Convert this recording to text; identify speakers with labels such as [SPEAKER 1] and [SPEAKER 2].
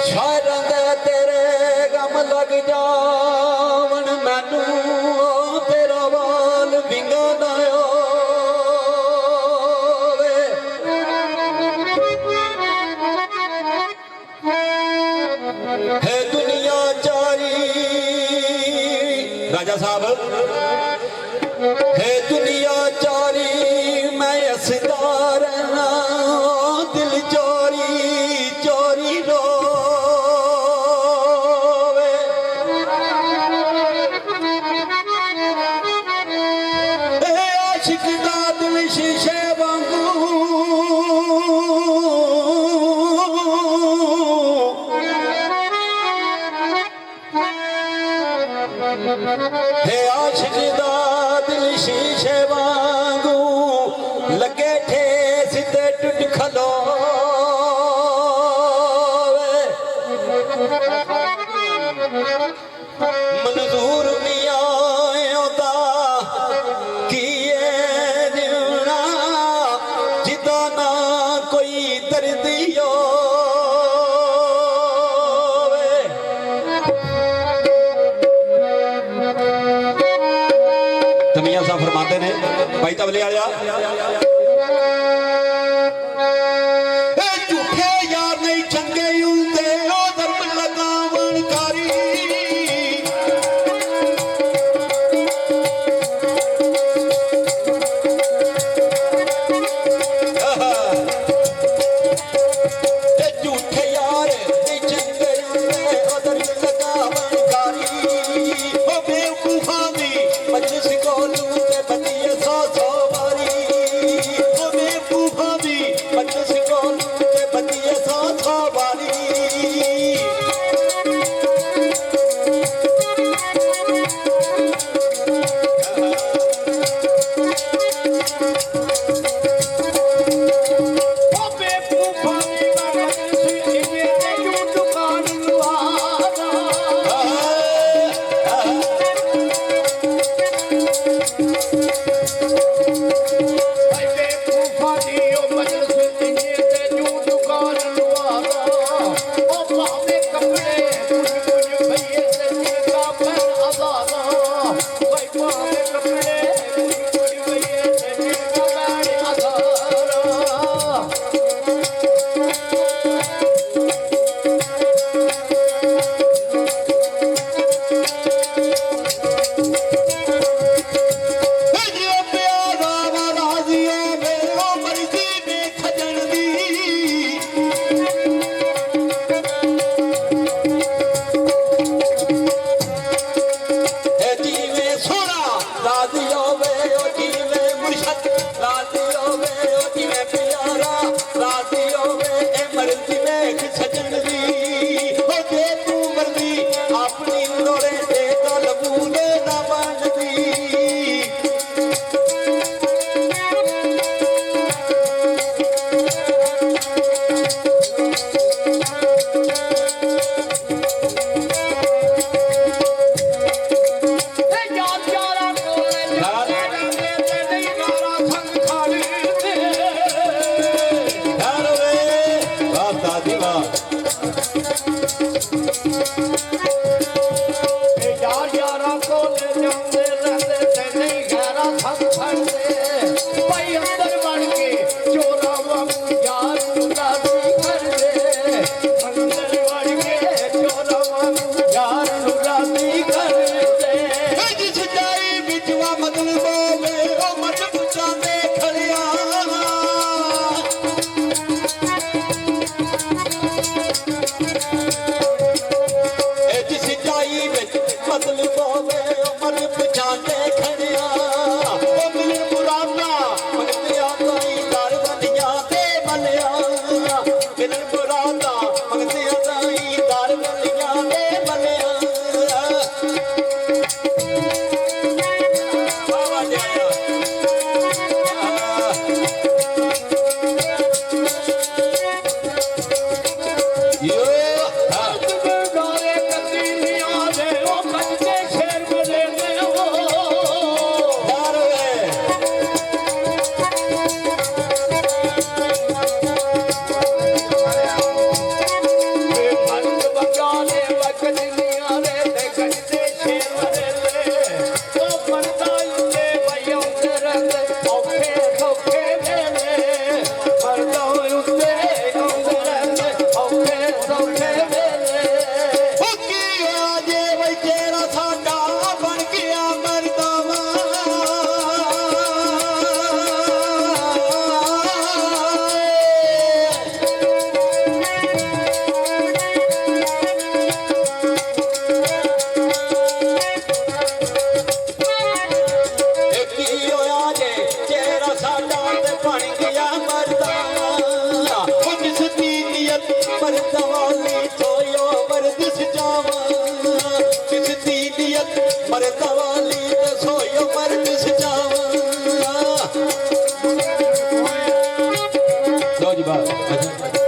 [SPEAKER 1] शायरां दे तेरे गम लग जावन मैनू तेरा वाल विंगा ना होवे। है दुनिया चारी राजा साहब, है दुनिया चारी मैं हसदा रहना दिल चोरी चोरी रोवे। ए आशिक दा दिल शीशे वांगू हे आशिक दा दिल शीशे वांगू लगे ठेस ते टुट खलोवे। मंजूर मियां दा किए जीना जिदा ना कोई दर्दी होवे। मियां साहब फरमाते ने भाई तबले आया झूठे यार नहीं चंगे उलते ओ धर्म लगावन कारी।
[SPEAKER 2] ਵਾਹ ਜੀ ਵਾਹ।